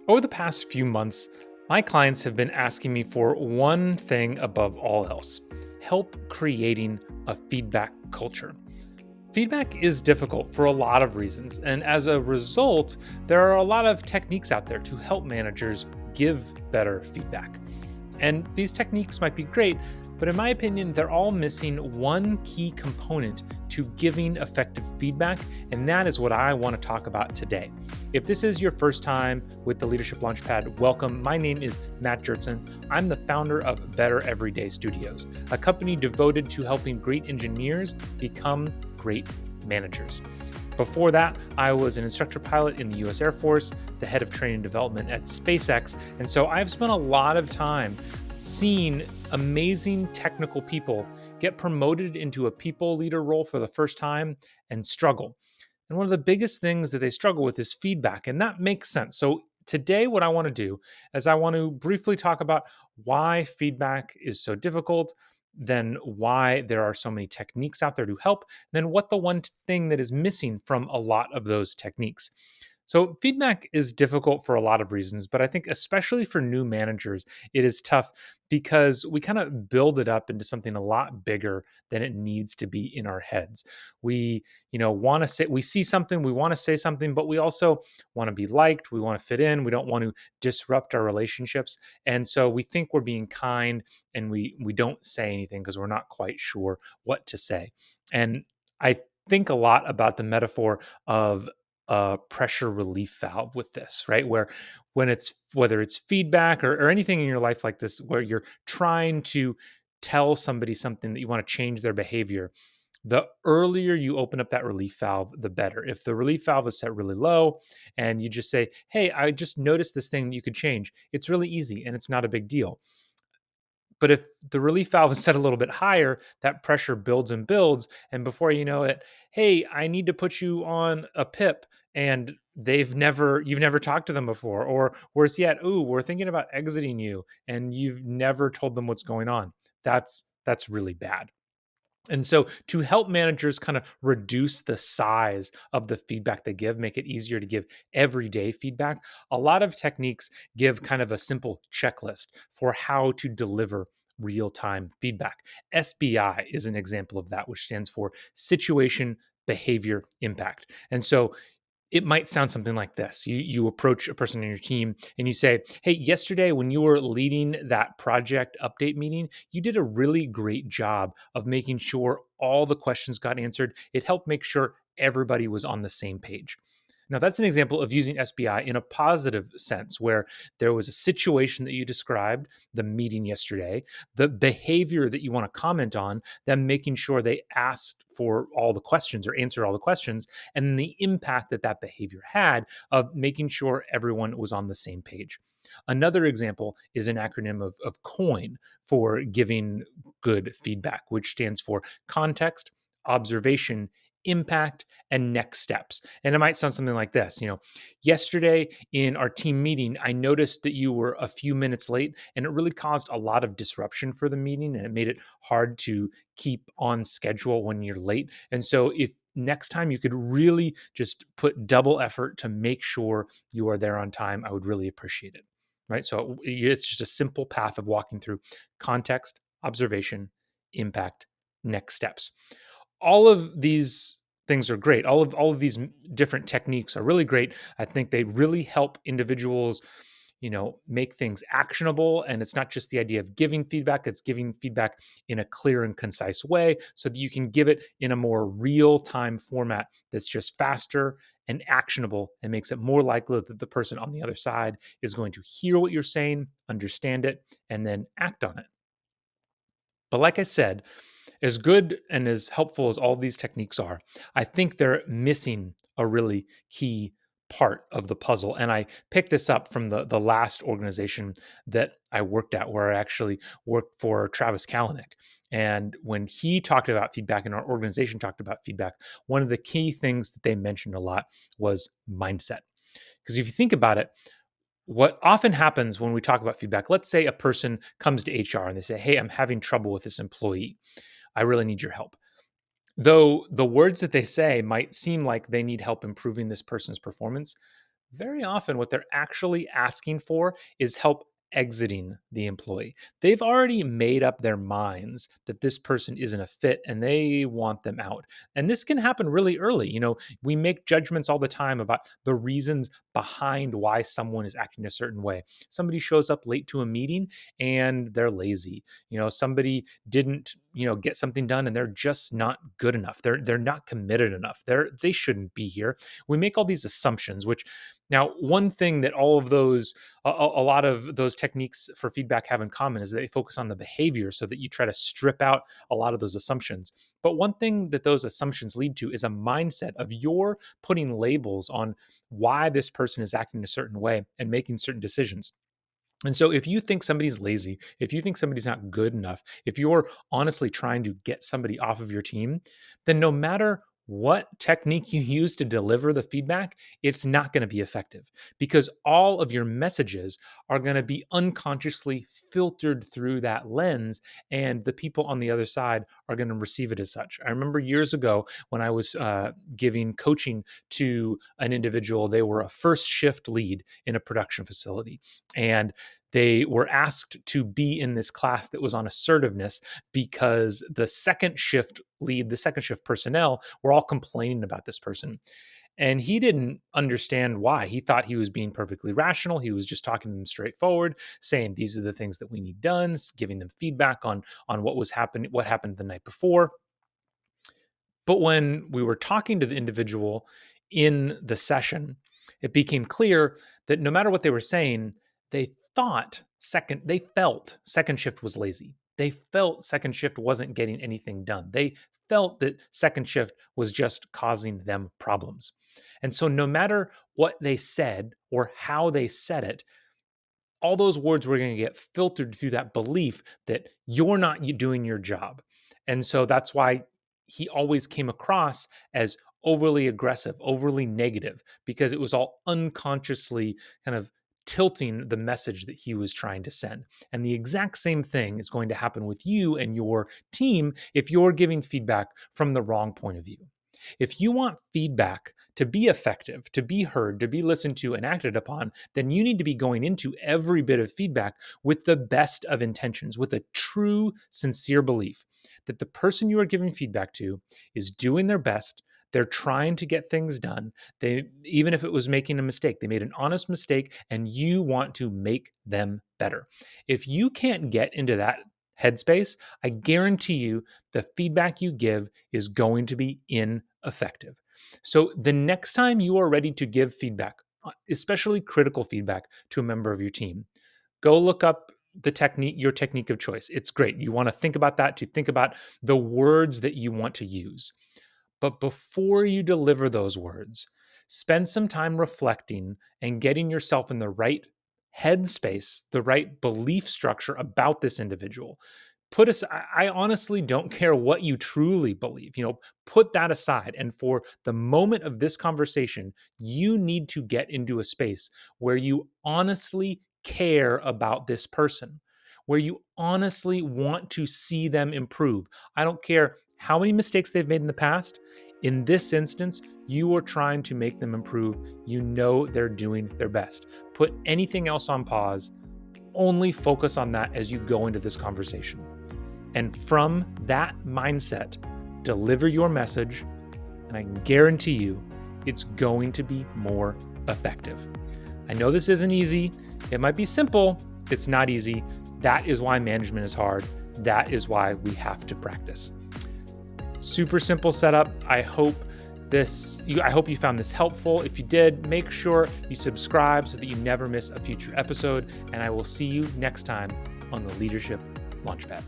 Over the past few months, my clients have been asking me for one thing above all else: help creating a feedback culture. Feedback is difficult for a lot of reasons, and as a result, there are a lot of techniques out there to help managers give better feedback. And these techniques might be great, but in my opinion, they're all missing one key component to giving effective feedback, and that is what I want to talk about today. If this is your first time with the Leadership Launchpad, welcome. My name is Matt Jertson. I'm the founder of Better Everyday Studios, a company devoted to helping great engineers become great managers. Before that, I was an instructor pilot in the US Air Force, the head of training and development at SpaceX. And so I've spent a lot of time seeing amazing technical people get promoted into a people leader role for the first time and struggle. And one of the biggest things that they struggle with is feedback, and that makes sense. So today, what I want to do is I want to briefly talk about why feedback is so difficult, then why there are so many techniques out there to help, then what the one thing that is missing from a lot of those techniques. So, feedback is difficult for a lot of reasons, but I think especially for new managers, it is tough because we kind of build it up into something a lot bigger than it needs to be in our heads. We, want to say, we see something, we want to say something, but we also want to be liked, we want to fit in, we don't want to disrupt our relationships. And so we think we're being kind and we don't say anything because we're not quite sure what to say. And I think a lot about the metaphor of a pressure relief valve with this, right? Where when it's whether it's feedback or anything in your life like this, where you're trying to tell somebody something that you want to change their behavior, the earlier you open up that relief valve, the better. If the relief valve is set really low and you just say, "Hey, I just noticed this thing that you could change," it's really easy and it's not a big deal. But if the relief valve is set a little bit higher, that pressure builds and builds. And before you know it, hey, I need to put you on a PIP. And you've never talked to them before. Or worse yet, ooh, we're thinking about exiting you and you've never told them what's going on. That's really bad. And so, to help managers kind of reduce the size of the feedback they give, make it easier to give everyday feedback, a lot of techniques give kind of a simple checklist for how to deliver real time feedback. SBI is an example of that, which stands for Situation, Behavior, Impact. And so, it might sound something like this. You approach a person in your team and you say, "Hey, yesterday when you were leading that project update meeting, you did a really great job of making sure all the questions got answered. It helped make sure everybody was on the same page." Now, that's an example of using SBI in a positive sense, where there was a situation that you described, the meeting yesterday, the behavior that you want to comment on, them making sure they asked for all the questions or answered all the questions, and the impact that that behavior had of making sure everyone was on the same page. Another example is an acronym of COIN for giving good feedback, which stands for context, observation, impact, and next steps. And it might sound something like this. Yesterday in our team meeting, I noticed that you were a few minutes late, and it really caused a lot of disruption for the meeting, and it made it hard to keep on schedule when you're late. And so, if next time you could really just put double effort to make sure you are there on time, I would really appreciate it. Right. So, it's just a simple path of walking through context, observation, impact, next steps. All of these things are great. All of these different techniques are really great. I think they really help individuals, make things actionable. And it's not just the idea of giving feedback; it's giving feedback in a clear and concise way, so that you can give it in a more real time format that's just faster and actionable, and makes it more likely that the person on the other side is going to hear what you're saying, understand it, and then act on it. But like I said, as good and as helpful as all these techniques are, I think they're missing a really key part of the puzzle. And I picked this up from the last organization that I worked at, where I actually worked for Travis Kalanick. And when he talked about feedback and our organization talked about feedback, one of the key things that they mentioned a lot was mindset. Because if you think about it, what often happens when we talk about feedback, let's say a person comes to HR and they say, "Hey, I'm having trouble with this employee. I really need your help." Though the words that they say might seem like they need help improving this person's performance, Very often, what they're actually asking for is help exiting the employee. They've already made up their minds that this person isn't a fit and they want them out. And this can happen really early. We make judgments all the time about the reasons behind why someone is acting a certain way. Somebody shows up late to a meeting and they're lazy. Somebody didn't, get something done and they're just not good enough. They're not committed enough. They shouldn't be here. We make all these assumptions, which now, one thing that all of those, a lot of those techniques for feedback have in common is that they focus on the behavior so that you try to strip out a lot of those assumptions. But one thing that those assumptions lead to is a mindset of you're putting labels on why this person is acting a certain way and making certain decisions. And so, if you think somebody's lazy, if you think somebody's not good enough, if you're honestly trying to get somebody off of your team, then no matter what technique you use to deliver the feedback, it's not going to be effective because all of your messages are going to be unconsciously filtered through that lens, and the people on the other side are going to receive it as such. I remember years ago when I was giving coaching to an individual, they were a first shift lead in a production facility. And they were asked to be in this class that was on assertiveness because the second shift lead, the second shift personnel were all complaining about this person. And he didn't understand why. He thought he was being perfectly rational. He was just talking to them straightforward, saying these are the things that we need done, giving them feedback on what happened the night before. But when we were talking to the individual in the session, it became clear that no matter what they were saying, they they felt second shift was lazy. They felt second shift wasn't getting anything done. They felt that second shift was just causing them problems. And so no matter what they said or how they said it, all those words were going to get filtered through that belief that you're not doing your job. And so that's why he always came across as overly aggressive, overly negative, because it was all unconsciously kind of tilting the message that he was trying to send. And the exact same thing is going to happen with you and your team if you're giving feedback from the wrong point of view. If you want feedback to be effective, to be heard, to be listened to and acted upon, then you need to be going into every bit of feedback with the best of intentions, with a true, sincere belief that the person you are giving feedback to is doing their best. They're trying to get things done. Even if it was making a mistake, they made an honest mistake and you want to make them better. If you can't get into that headspace, I guarantee you the feedback you give is going to be ineffective. So the next time you are ready to give feedback, especially critical feedback to a member of your team, go look up your technique of choice. It's great. You want to think about that, to think about the words that you want to use. But before you deliver those words, spend some time reflecting and getting yourself in the right headspace, the right belief structure about this individual. I honestly don't care what you truly believe. Put that aside. And for the moment of this conversation, you need to get into a space where you honestly care about this person, where you honestly want to see them improve. I don't care how many mistakes they've made in the past. In this instance, you are trying to make them improve. You know they're doing their best. Put anything else on pause. Only focus on that as you go into this conversation. And from that mindset, deliver your message, and I guarantee you it's going to be more effective. I know this isn't easy. It might be simple. It's not easy. That is why management is hard. That is why we have to practice. Super simple setup. I hope you found this helpful. If you did, make sure you subscribe so that you never miss a future episode. And I will see you next time on the Leadership Launchpad.